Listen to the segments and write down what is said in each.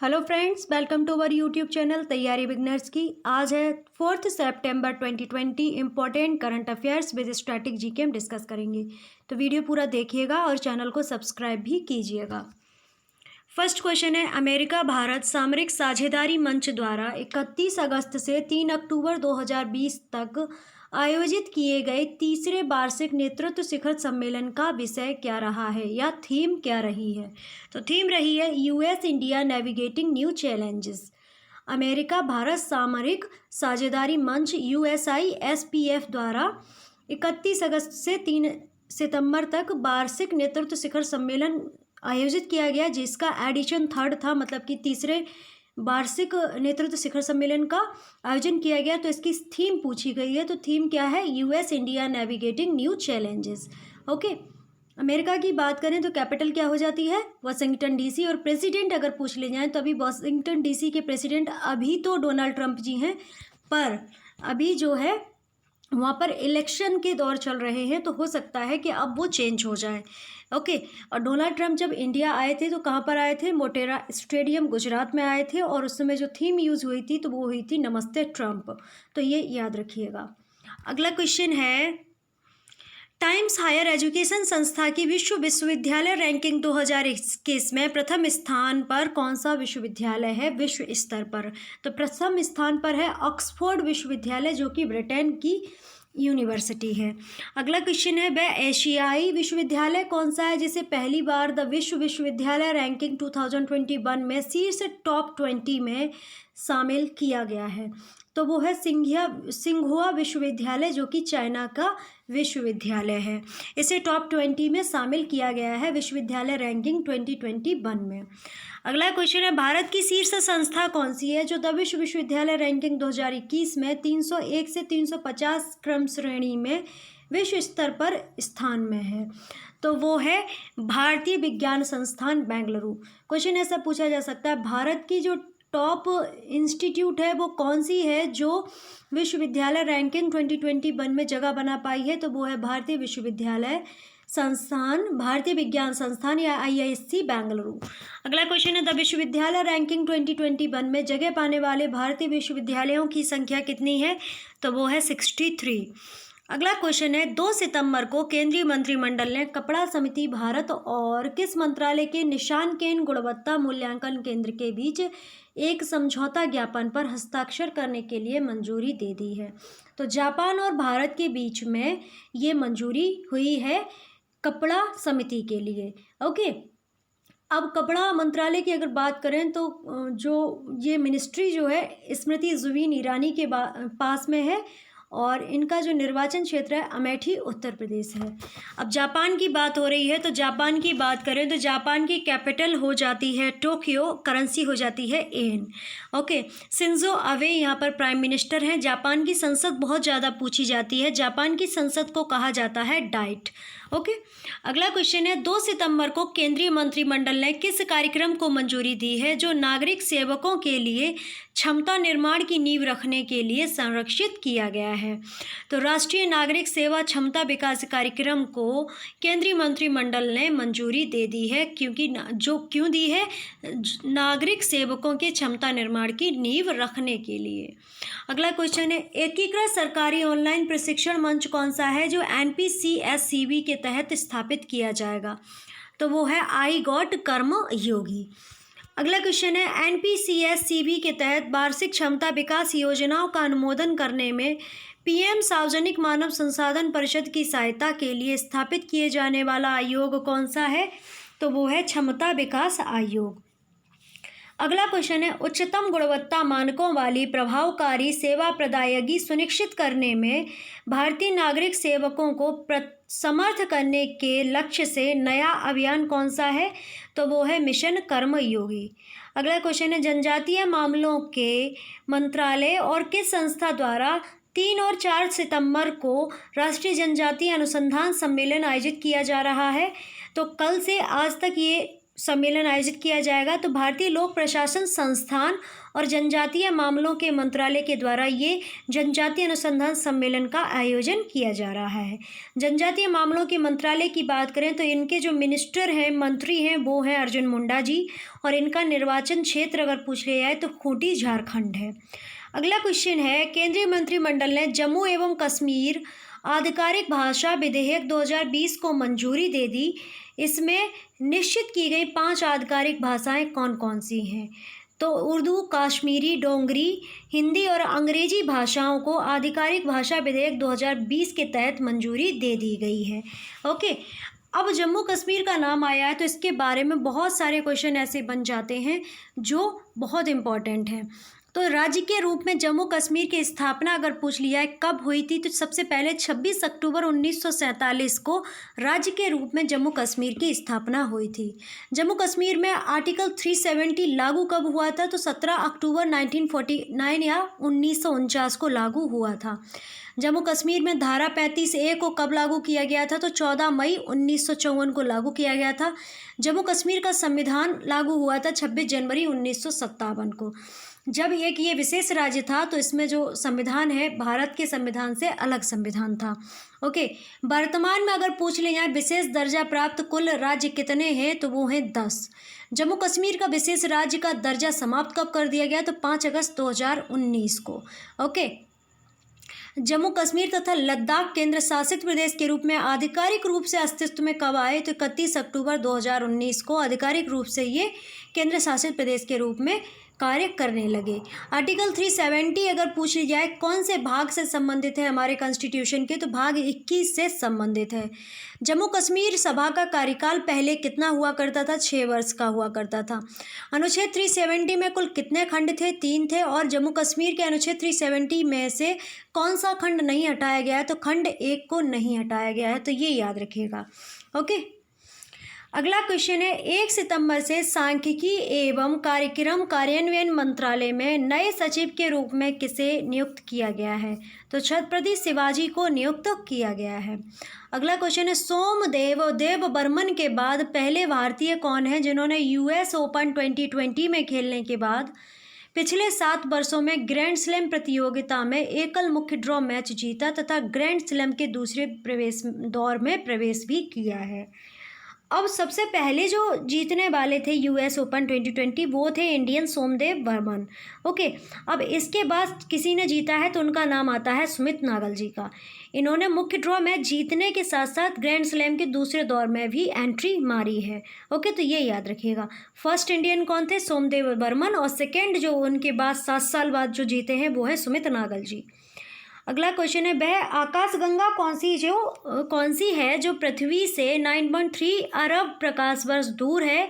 Hello friends, welcome to our YouTube channel तैयारी beginners की। आज है 4 सितंबर 2020। Important current affairs with static GK हम डिस्कस करेंगे, तो वीडियो पूरा देखिएगा और चैनल को सब्सक्राइब भी कीजिएगा। फर्स्ट क्वेश्चन है, अमेरिका भारत सामरिक साझेदारी मंच द्वारा 31 अगस्त से 3 अक्टूबर 2020 तक आयोजित किए गए तीसरे वार्षिक नेतृत्व शिखर सम्मेलन का विषय क्या रहा है या थीम क्या रही है? तो थीम रही है US India navigating new challenges. America Bharat सामरिक साझेदारी मंच USISPF द्वारा 31 अगस्त से 3 सितंबर तक वार्षिक नेतृत्व शिखर सम्मेलन आयोजित किया गया, जिसका एडिशन 3rd था, मतलब कि तीसरे वार्षिक नेतृत्व शिखर सम्मेलन का आयोजन किया गया। तो इसकी थीम पूछी गई है, तो थीम क्या है? US India navigating new challenges. Okay, America की बात करें तो कैपिटल क्या हो जाती है? Washington DC. और प्रेसिडेंट अगर पूछ ले जाएं तो अभी वाशिंगटन डीसी के प्रेसिडेंट अभी तो डोनाल्ड ट्रंप जी हैं, पर अभी जो है वहाँ पर इलेक्शन के दौर चल रहे हैं, तो हो सकता है कि अब वो चेंज हो जाए। ओके, और डोनाल्ड ट्रंप जब इंडिया आए थे तो कहाँ पर आए थे? मोटेरा स्टेडियम गुजरात में आए थे, और उस समय जो थीम यूज़ हुई थी तो वो हुई थी नमस्ते ट्रंप। तो ये याद रखिएगा। अगला क्वेश्चन है, टाइम्स हायर एजुकेशन संस्था की विश्वविद्यालय रैंकिंग 2021 में प्रथम स्थान पर कौन सा विश्वविद्यालय है विश्व स्तर पर? तो प्रथम स्थान पर है ऑक्सफोर्ड विश्वविद्यालय, जो कि ब्रिटेन की यूनिवर्सिटी है। अगला क्वेश्चन है, वह एशियाई विश्वविद्यालय कौन सा है जिसे पहली बार द विश्व विश्वविद्यालय रैंकिंग 2021 में शीर्ष टॉप 20 में शामिल किया गया है? तो वो है सिंघुआ विश्वविद्यालय, जो कि चाइना का विश्वविद्यालय है। इसे टॉप 20 में शामिल किया गया है विश्वविद्यालय रैंकिंग 2021 में। अगला क्वेश्चन है, भारत की शीर्ष संस्था कौन सी है जो द विश्व विश्वविद्यालय रैंकिंग 2021 में 301 से 350 क्रम श्रेणी में विश्व स्तर पर स्थान में है? तो वो है भारतीय विज्ञान संस्थान बेंगलुरु। क्वेश्चन ऐसा पूछा जा सकता है, भारत की जो टॉप इंस्टीट्यूट है वो कौन सी है जो विश्वविद्यालय रैंकिंग 2021 में जगह बना पाई है? तो वो है भारतीय विश्वविद्यालय संस्थान, भारतीय विज्ञान संस्थान या IISc बेंगलुरु। अगला क्वेश्चन है, द विश्वविद्यालय रैंकिंग 2021 में जगह पाने वाले भारतीय विश्वविद्यालयों की संख्या कितनी है? तो वो है 63। अगला क्वेश्चन है, 2 सितंबर को केंद्रीय मंत्रिमंडल ने कपड़ा समिति भारत और किस मंत्रालय के निशान केन गुणवत्ता मूल्यांकन केंद्र के बीच एक समझौता ज्ञापन पर हस्ताक्षर करने के लिए मंजूरी दे दी है? तो जापान और भारत के बीच में ये मंजूरी हुई है कपड़ा समिति के लिए। ओके, अब कपड़ा मंत्रालय की अगर बात करें तो जो ये मिनिस्ट्री जो है स्मृति जुबिन ईरानी के पास में है, और इनका जो निर्वाचन क्षेत्र है अमेठी उत्तर प्रदेश है। अब जापान की बात हो रही है, तो जापान की बात करें तो जापान की कैपिटल हो जाती है टोक्यो, करेंसी हो जाती है येन। ओके, शिंजो आबे यहाँ पर प्राइम मिनिस्टर हैं। जापान की संसद बहुत ज़्यादा पूछी जाती है, जापान की संसद को कहा जाता है डाइट। ओके, अगला क्वेश्चन है, 2 सितंबर को केंद्रीय मंत्रिमंडल ने किस कार्यक्रम को मंजूरी दी है जो नागरिक सेवकों के लिए क्षमता निर्माण की नींव रखने के लिए संरक्षित किया गया है? तो राष्ट्रीय नागरिक सेवा क्षमता विकास कार्यक्रम को केंद्रीय मंत्रिमंडल ने मंजूरी दे दी है, क्योंकि क्यों दी है? नागरिक सेवकों के क्षमता निर्माण की नींव रखने के लिए। अगला क्वेश्चन है, एकीकृत सरकारी ऑनलाइन प्रशिक्षण मंच कौन सा है जो NPCSCB के तहत स्थापित किया जाएगा? तो वो है आई गॉट कर्म योगी। अगला क्वेश्चन है, NPCSCB के तहत वार्षिक क्षमता विकास योजनाओं का अनुमोदन करने में PM सार्वजनिक मानव संसाधन परिषद की सहायता के लिए स्थापित किए जाने वाला आयोग कौन सा है? तो वो है क्षमता विकास आयोग। अगला क्वेश्चन है, उच्चतम गुणवत्ता मानकों वाली प्रभावकारी सेवा प्रदायगी सुनिश्चित करने में भारतीय नागरिक सेवकों को समर्थ करने के लक्ष्य से नया अभियान कौन सा है? तो वो है मिशन कर्मयोगी। अगला क्वेश्चन है, जनजातीय मामलों के मंत्रालय और किस संस्था द्वारा 3 और 4 सितंबर को राष्ट्रीय जनजातीय अनुसंधान सम्मेलन आयोजित किया जा रहा है? तो कल से आज तक ये सम्मेलन आयोजित किया जाएगा? तो भारतीय लोक प्रशासन संस्थान और जनजातीय मामलों के मंत्रालय के द्वारा ये जनजातीय अनुसंधान सम्मेलन का आयोजन किया जा रहा है। जनजातीय मामलों के मंत्रालय की बात करें तो इनके जो मिनिस्टर हैं, मंत्री हैं, वो हैं अर्जुन मुंडा जी, और इनका निर्वाचन क्षेत्र अगर पूछ लिया जाए तो खूंटी झारखंड है। अगला क्वेश्चन है, केंद्रीय मंत्रिमंडल ने जम्मू एवं कश्मीर आधिकारिक भाषा विधेयक 2020 को मंजूरी दे दी। इसमें निश्चित की गई 5 आधिकारिक भाषाएं कौन कौन सी हैं? तो उर्दू, काश्मीरी, डोगरी, हिंदी और अंग्रेजी भाषाओं को आधिकारिक भाषा विधेयक 2020 के तहत मंजूरी दे दी गई है। ओके, अब जम्मू कश्मीर का नाम आया है तो इसके बारे में बहुत सारे क्वेश्चन ऐसे बन जाते हैं जो बहुत इम्पॉर्टेंट हैं। तो राज्य के रूप में जम्मू कश्मीर की स्थापना अगर पूछ लिया है कब हुई थी, तो सबसे पहले 26 अक्टूबर 1947 को राज्य के रूप में जम्मू कश्मीर की स्थापना हुई थी। जम्मू कश्मीर में आर्टिकल 370 लागू कब हुआ था? तो 17 अक्टूबर 1949 या 1949 को लागू हुआ था। जम्मू कश्मीर में धारा 35A को कब लागू किया गया था? तो 14 मई 1954 को लागू किया गया था। जम्मू कश्मीर का संविधान लागू हुआ था 26 जनवरी 1957 को। जब एक ये विशेष राज्य था तो इसमें जो संविधान है भारत के संविधान से अलग संविधान था। ओके, वर्तमान में अगर पूछ ले जाए विशेष दर्जा प्राप्त कुल राज्य कितने हैं, तो वो हैं 10। जम्मू कश्मीर का विशेष राज्य का दर्जा समाप्त कब कर दिया गया? तो 5 अगस्त 2019 को। ओके, जम्मू कश्मीर तथा लद्दाख केंद्र शासित प्रदेश के रूप में आधिकारिक रूप से अस्तित्व में कब आए? तो 31 अक्टूबर 2019 को आधिकारिक रूप से ये केंद्र शासित प्रदेश के रूप में कार्य करने लगे। आर्टिकल 370 अगर पूछ ली जाए कौन से भाग से संबंधित है हमारे कॉन्स्टिट्यूशन के, तो भाग 21 से संबंधित है। जम्मू कश्मीर सभा का कार्यकाल पहले कितना हुआ करता था? 6 वर्ष का हुआ करता था। अनुच्छेद 370 में कुल कितने खंड थे? 3 थे। और जम्मू कश्मीर के अनुच्छेद 370 में से कौन सा खंड नहीं हटाया गया है? तो खंड 1 को नहीं हटाया गया है, तो ये याद रखिएगा। ओके, अगला क्वेश्चन है, 1 सितंबर से सांख्यिकी एवं कार्यक्रम कार्यान्वयन मंत्रालय में नए सचिव के रूप में किसे नियुक्त किया गया है? तो छत्रपति शिवाजी को नियुक्त किया गया है। अगला क्वेश्चन है, सोमदेव देवबर्मन के बाद पहले भारतीय कौन है जिन्होंने यूएस ओपन 2020 में खेलने के बाद पिछले 7 वर्षों में ग्रैंड स्लैम प्रतियोगिता में एकल मुख्य ड्रॉ मैच जीता तथा ग्रैंड स्लैम के दूसरे दौर में प्रवेश भी किया है? अब सबसे पहले जो जीतने वाले थे यूएस ओपन 2020 वो थे इंडियन सोमदेव बर्मन। ओके, अब इसके बाद किसी ने जीता है तो उनका नाम आता है सुमित नागल जी का। इन्होंने मुख्य ड्रॉ मैच जीतने के साथ साथ ग्रैंड स्लैम के दूसरे दौर में भी एंट्री मारी है। ओके, तो ये याद रखिएगा। फर्स्ट इंडियन कौन थे? सोमदेव बर्मन, और सेकेंड जो उनके बाद 7 साल बाद जो जीते हैं वो हैं सुमित नागल जी। अगला क्वेश्चन है, वह आकाशगंगा कौन सी है जो पृथ्वी से 9.3 अरब प्रकाश वर्ष दूर है,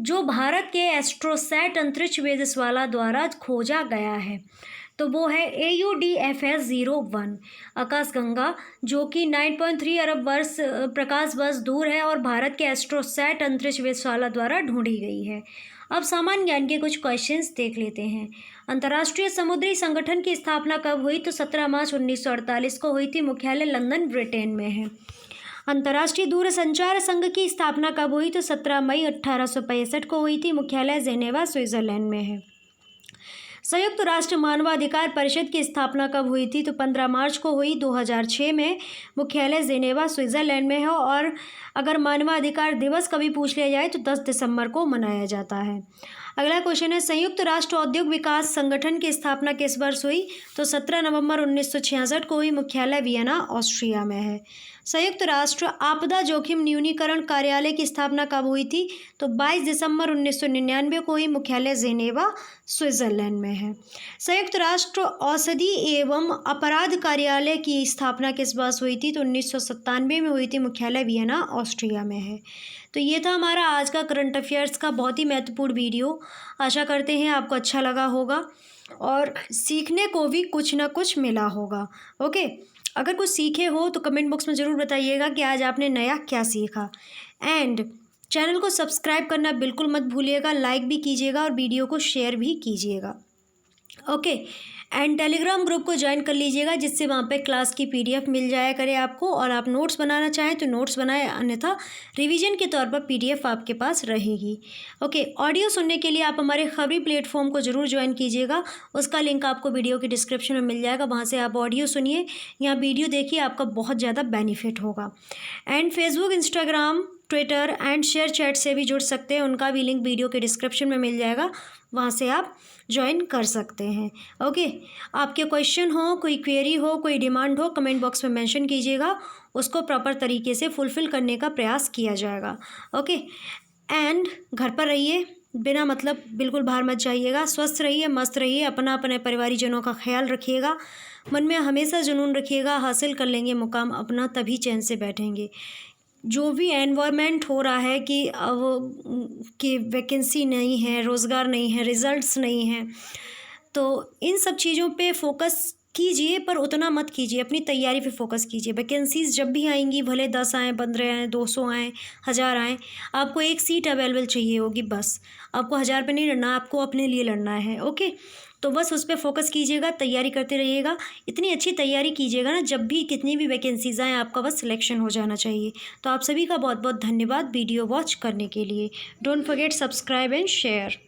जो भारत के एस्ट्रोसैट अंतरिक्ष वेधशाला द्वारा खोजा गया है? तो वो है AUDFS-01 आकाशगंगा, जो कि 9.3 अरब प्रकाश वर्ष दूर है और भारत के एस्ट्रोसैट अंतरिक्ष वेधशाला द्वारा ढूंढी गई है। अब सामान्य ज्ञान के कुछ क्वेश्चंस देख लेते हैं। अंतर्राष्ट्रीय समुद्री संगठन की स्थापना कब हुई? तो 17 मार्च 1948 को हुई थी। मुख्यालय लंदन, ब्रिटेन में है। अंतर्राष्ट्रीय दूरसंचार संघ की स्थापना कब हुई? तो 17 मई 1865 को हुई थी। मुख्यालय जेनेवा, स्विट्जरलैंड में है। संयुक्त राष्ट्र मानवाधिकार परिषद की स्थापना कब हुई थी? तो 15 मार्च को हुई 2006 में। मुख्यालय जेनेवा, स्विट्जरलैंड में है। और अगर मानवाधिकार दिवस कभी पूछ लिया जाए तो 10 दिसंबर को मनाया जाता है। अगला क्वेश्चन है, संयुक्त राष्ट्र औद्योगिक विकास संगठन की स्थापना किस वर्ष हुई? तो 17 नवंबर 1966 को हुई। मुख्यालय वियना, ऑस्ट्रिया में है। संयुक्त राष्ट्र आपदा जोखिम न्यूनीकरण कार्यालय की स्थापना कब हुई थी? तो 22 दिसंबर 1999 को हुई। मुख्यालय जेनेवा, स्विट्जरलैंड में है। संयुक्त राष्ट्र औषधि एवं अपराध कार्यालय की स्थापना किस वर्ष हुई थी? तो 1997 में हुई थी। मुख्यालय वियना, ऑस्ट्रिया में है। तो ये था हमारा आज का करंट अफेयर्स का बहुत ही महत्वपूर्ण वीडियो। आशा करते हैं आपको अच्छा लगा होगा और सीखने को भी कुछ ना कुछ मिला होगा। ओके, अगर कुछ सीखे हो तो कमेंट बॉक्स में ज़रूर बताइएगा कि आज आपने नया क्या सीखा। एंड चैनल को सब्सक्राइब करना बिल्कुल मत भूलिएगा, लाइक भी कीजिएगा और वीडियो को शेयर भी कीजिएगा। ओके। एंड टेलीग्राम ग्रुप को ज्वाइन कर लीजिएगा, जिससे वहाँ पे क्लास की पीडीएफ मिल जाया करे आपको, और आप नोट्स बनाना चाहें तो नोट्स बनाएं, अन्यथा रिवीजन के तौर पर पीडीएफ आपके पास रहेगी। ओके। ऑडियो सुनने के लिए आप हमारे खबरी प्लेटफॉर्म को ज़रूर ज्वाइन कीजिएगा, उसका लिंक आपको वीडियो के डिस्क्रिप्शन में मिल जाएगा, वहाँ से आप ऑडियो सुनिए या वीडियो देखिए, आपका बहुत ज़्यादा बेनिफिट होगा। And Facebook, Instagram, Twitter and share chat से भी जुड़ सकते हैं, उनका भी लिंक वीडियो के डिस्क्रिप्शन में मिल जाएगा, वहाँ से आप ज्वाइन कर सकते हैं। ओके। आपके क्वेश्चन हो, कोई क्वेरी हो, कोई डिमांड हो, कमेंट बॉक्स में मेंशन कीजिएगा, उसको प्रॉपर तरीके से फुलफ़िल करने का प्रयास किया जाएगा। ओके। एंड घर पर रहिए, बिना मतलब बिल्कुल बाहर मत जाइएगा, स्वस्थ रहिए, मस्त रहिए, अपना अपने परिवारीजनों का ख्याल रखिएगा, मन में हमेशा जुनून रखिएगा, हासिल कर लेंगे मुकाम अपना, तभी चैन से बैठेंगे। जो भी एनवायरनमेंट हो रहा है कि अब कि वैकेंसी नहीं है, रोज़गार नहीं है, रिज़ल्ट्स नहीं हैं, तो इन सब चीज़ों पे फोकस कीजिए, पर उतना मत कीजिए, अपनी तैयारी पे फोकस कीजिए। वैकेंसीज़ जब भी आएंगी, भले 10 आएँ, 15 आएँ, 200 आएँ, 1000 आएँ, आपको एक सीट अवेलेबल चाहिए होगी बस। आपको 1000 पे नहीं लड़ना, आपको अपने लिए लड़ना है। ओके। तो बस उस पर फोकस कीजिएगा, तैयारी करते रहिएगा, इतनी अच्छी तैयारी कीजिएगा ना, जब भी कितनी भी वैकेंसीज़ आएँ, आपका बस सिलेक्शन हो जाना चाहिए। तो आप सभी का बहुत बहुत धन्यवाद वीडियो वॉच करने के लिए। Don't forget subscribe and share.